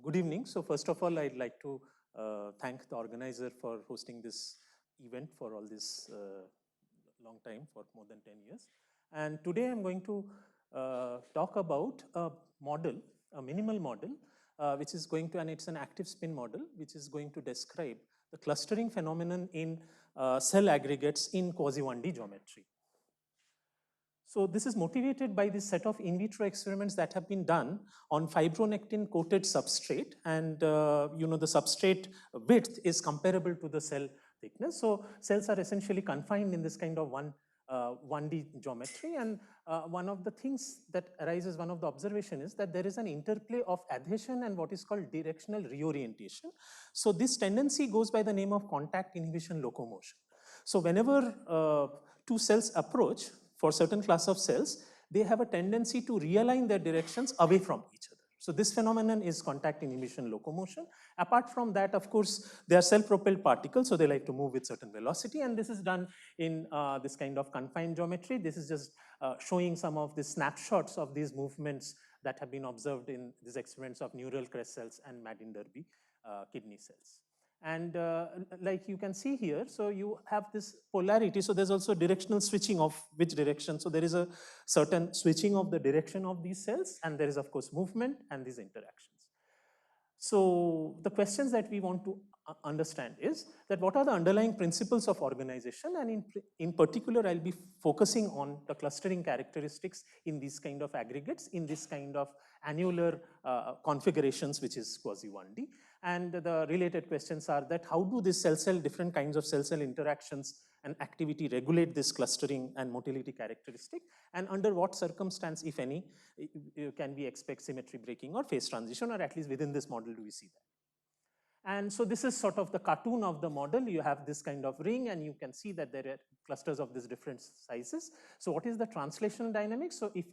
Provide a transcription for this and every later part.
Good evening. So first of all, I'd like to thank the organizer for hosting this event for all this long time, for more than 10 years. And today I'm going to talk about a model, a minimal model, which is going to, and it's an active spin model, which is going to describe the clustering phenomenon in cell aggregates in quasi 1D geometry. So this is motivated by this set of in vitro experiments that have been done on fibronectin coated substrate, and the substrate width is comparable to the cell thickness. So cells are essentially confined in this kind of 1D geometry, and one of the things that arises, one of the observation is that there is an interplay of adhesion and what is called directional reorientation. So this tendency goes by the name of contact inhibition locomotion. So whenever two cells approach, for certain class of cells, they have a tendency to realign their directions away from each other. So this phenomenon is contact inhibition locomotion. Apart from that, of course, they are self-propelled particles, so they like to move with certain velocity, and this is done in this kind of confined geometry. This is just showing some of the snapshots of these movements that have been observed in these experiments of neural crest cells and Madin-Derby kidney cells. And like you can see here, so you have this polarity. So there's also directional switching of which direction. So there is a certain switching of the direction of these cells, and there is of course movement and these interactions. So the questions that we want to understand is that what are the underlying principles of organization, and in particular I'll be focusing on the clustering characteristics in these kind of aggregates, in this kind of annular configurations, which is quasi 1D. And the related questions are that how do these cell-cell, different kinds of cell-cell interactions and activity regulate this clustering and motility characteristic, and under what circumstance, if any, can we expect symmetry breaking or phase transition, or at least within this model do we see that. And so this is sort of the cartoon of the model. You have this kind of ring, and you can see that there are clusters of these different sizes. So what is the translational dynamics? So if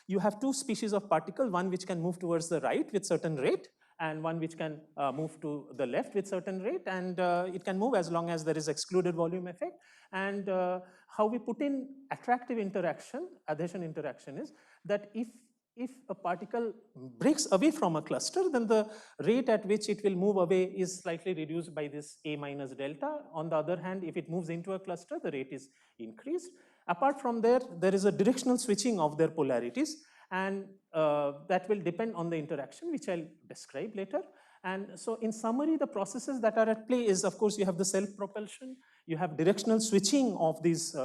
you have two species of particle, one which can move towards the right with certain rate, and one which can move to the left with certain rate, and it can move as long as there is excluded volume effect. And how we put in attractive interaction, adhesion interaction, is that if a particle breaks away from a cluster, then the rate at which it will move away is slightly reduced by this A minus delta. On the other hand, if it moves into a cluster, the rate is increased. Apart from there is a directional switching of their polarities, and that will depend on the interaction, which I'll describe later. And so in summary, the processes that are at play is, of course, you have the self-propulsion, you have directional switching of these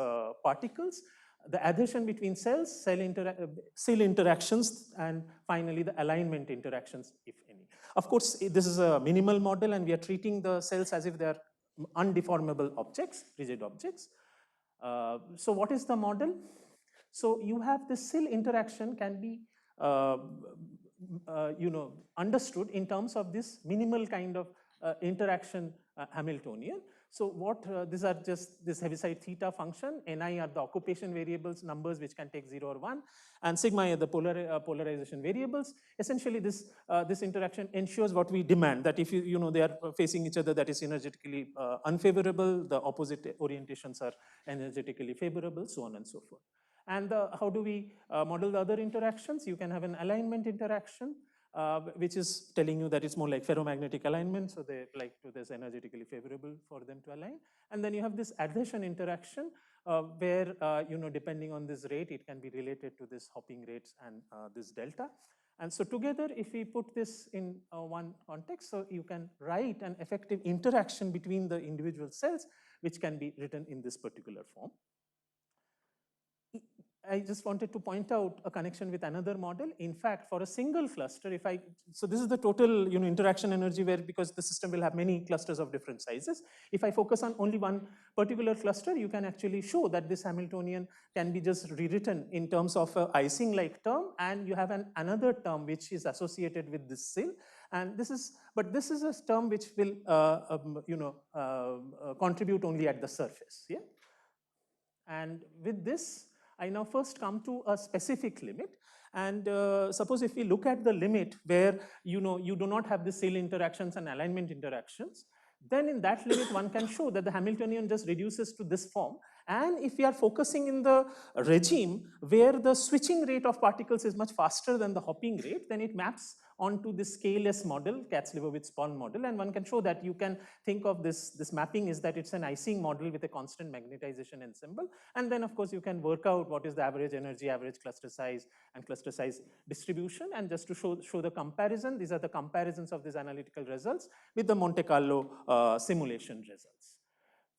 particles, the adhesion between cells, cell interactions, and finally the alignment interactions, if any. Of course, this is a minimal model, and we are treating the cells as if they are undeformable objects, rigid objects. So what is the model? So you have the cell interaction can be understood in terms of this minimal kind of interaction Hamiltonian. So what these are just this Heaviside theta function, Ni are the occupation variables numbers which can take 0 or 1, and sigma are the polarization variables. Essentially this interaction ensures what we demand, that if they are facing each other, that is energetically unfavorable, the opposite orientations are energetically favorable, so on and so forth. And how do we model the other interactions? You can have an alignment interaction, which is telling you that it's more like ferromagnetic alignment, so they like to, there's energetically favorable for them to align. And then you have this adhesion interaction, where depending on this rate, it can be related to this hopping rates and this delta. And so together, if we put this in one context, so you can write an effective interaction between the individual cells, which can be written in this particular form. I just wanted to point out a connection with another model. In fact, for a single cluster, so this is the total interaction energy, where because the system will have many clusters of different sizes. If I focus on only one particular cluster, you can actually show that this Hamiltonian can be just rewritten in terms of an Ising-like term, and you have another term which is associated with this cell. And this is a term which will contribute only at the surface. Yeah. And with this, I now first come to a specific limit. And suppose if we look at the limit where you do not have the cell interactions and alignment interactions, then in that limit one can show that the Hamiltonian just reduces to this form. And if we are focusing in the regime where the switching rate of particles is much faster than the hopping rate, then it maps onto this scaleless model, Katz-Leibowitz-Pon model, and one can show that you can think of this mapping is that it's an Ising model with a constant magnetization ensemble, and then of course you can work out what is the average energy, average cluster size, and cluster size distribution. And just to show the comparison, these are the comparisons of these analytical results with the Monte Carlo simulation results.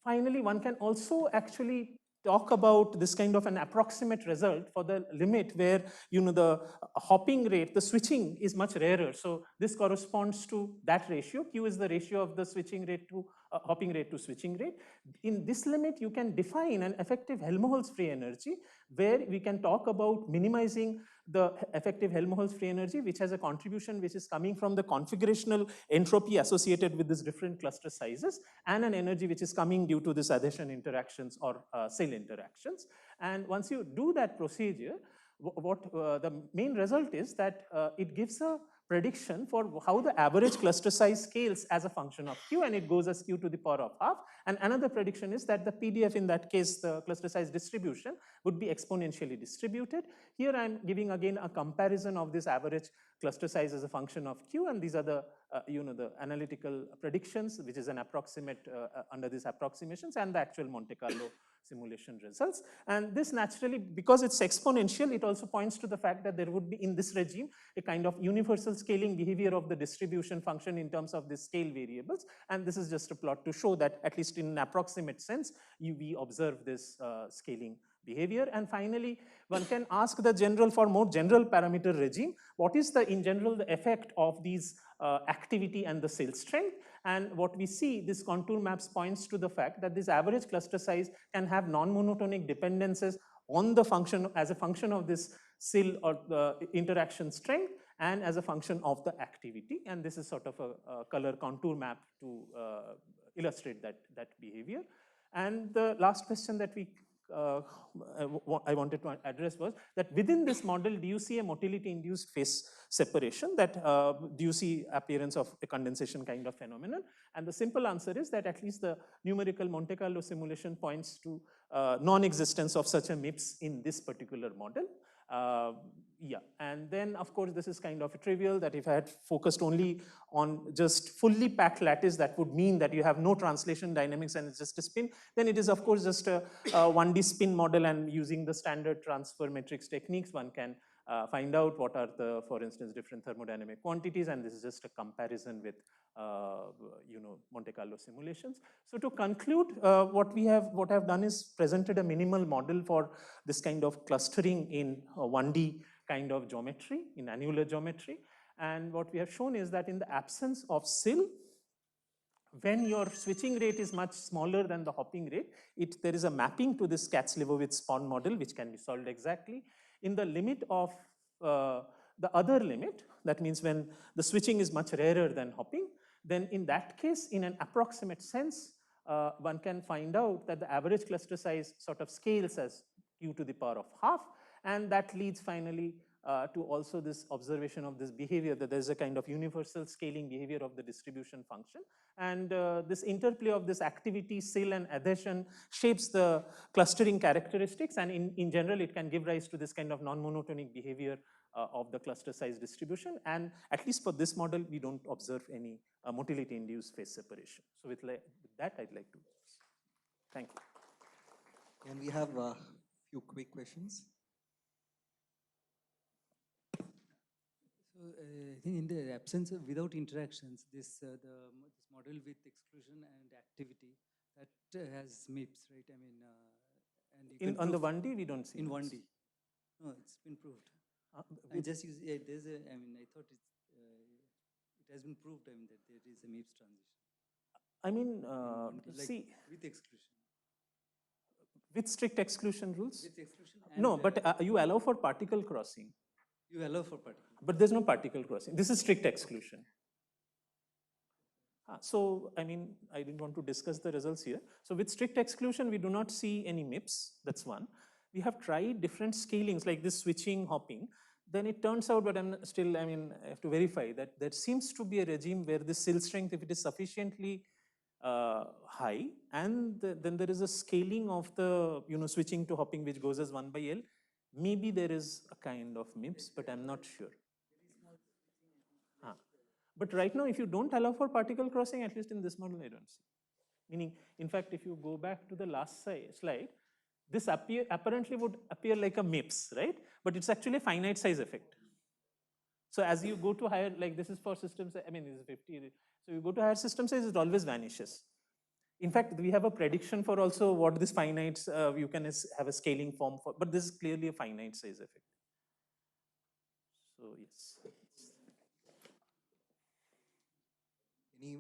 Finally, one can also actually talk about this kind of an approximate result for the limit where the hopping rate, the switching is much rarer. So this corresponds to that ratio. Q is the ratio of the switching rate to hopping rate to switching rate. In this limit, you can define an effective Helmholtz free energy where we can talk about minimizing the effective Helmholtz free energy, which has a contribution which is coming from the configurational entropy associated with these different cluster sizes, and an energy which is coming due to this adhesion interactions or cell interactions. And once you do that procedure, what the main result is that it gives a prediction for how the average cluster size scales as a function of Q, and it goes as Q to the power of half. And another prediction is that the PDF, in that case, the cluster size distribution, would be exponentially distributed. Here I'm giving again a comparison of this average cluster size as a function of Q, and these are the the analytical predictions, which is an approximate under these approximations, and the actual Monte Carlo simulation results. And this naturally, because it's exponential, it also points to the fact that there would be in this regime a kind of universal scaling behavior of the distribution function in terms of the scale variables. And this is just a plot to show that at least in an approximate sense, we observe this scaling behavior. And finally, one can ask the general, for more general parameter regime, what is the in general the effect of these activity and the cell strength? And what we see, this contour maps points to the fact that this average cluster size can have non-monotonic dependencies on the function as a function of this cell or the interaction strength and as a function of the activity. And this is sort of a color contour map to illustrate that behavior. And the last question that I wanted to address was that within this model, do you see a motility-induced phase separation? That do you see appearance of a condensation kind of phenomenon? And the simple answer is that at least the numerical Monte Carlo simulation points to non-existence of such a MIPS in this particular model. Yeah, and then of course this is kind of trivial that if I had focused only on just fully packed lattice, that would mean that you have no translation dynamics and it's just a spin. Then it is of course just a 1D spin model, and using the standard transfer matrix techniques, one can find out what are the, for instance, different thermodynamic quantities, and this is just a comparison with Monte Carlo simulations. So to conclude, what I've done is presented a minimal model for this kind of clustering in 1D kind of geometry, in annular geometry. And what we have shown is that in the absence of SIL, when your switching rate is much smaller than the hopping rate, there is a mapping to this Katz-Leibowitz-Pon model, which can be solved exactly. In the limit of the other limit, that means when the switching is much rarer than hopping, then in that case, in an approximate sense, one can find out that the average cluster size sort of scales as Q to the power of half, and that leads finally to also this observation of this behavior, that there's a kind of universal scaling behavior of the distribution function. And this interplay of this activity, SIL, and adhesion shapes the clustering characteristics, and in general, it can give rise to this kind of non-monotonic behavior of the cluster size distribution. And at least for this model, we don't observe any motility-induced phase separation. So with that, I'd like to thank you. And we have a few quick questions. So I think in the absence of without interactions, this model with exclusion and activity that has MIPS, right? I mean, and on the 1D we don't see in MIPS. 1D. No, it's been proved. I just use there's a. I mean, I thought it has been proved. I mean that there is a MIPS transition. I mean, like see, with exclusion. With strict exclusion rules? With exclusion. No, but you allow for particle crossing. You allow for particle. But there's no particle crossing. This is strict exclusion. So, I mean, I didn't want to discuss the results here. So with strict exclusion, we do not see any MIPS, that's one. We have tried different scalings like this switching, hopping. Then it turns out, but I have to verify that there seems to be a regime where the SIL strength, if it is sufficiently high, and then there is a scaling of the switching to hopping which goes as 1/L. Maybe there is a kind of MIPS, but I'm not sure. But right now, if you don't allow for particle crossing, at least in this model, I don't see. Meaning, in fact, if you go back to the last slide, this apparently would appear like a MIPS, right? But it's actually a finite size effect. So as you go to higher, like this is for systems, I mean, this is 50. So you go to higher system size, it always vanishes. In fact, we have a prediction for also what this finite, you can have a scaling form for, but this is clearly a finite size effect. So yes.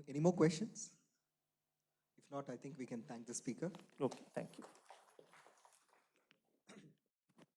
Any more questions? If not, I think we can thank the speaker. Okay, thank you.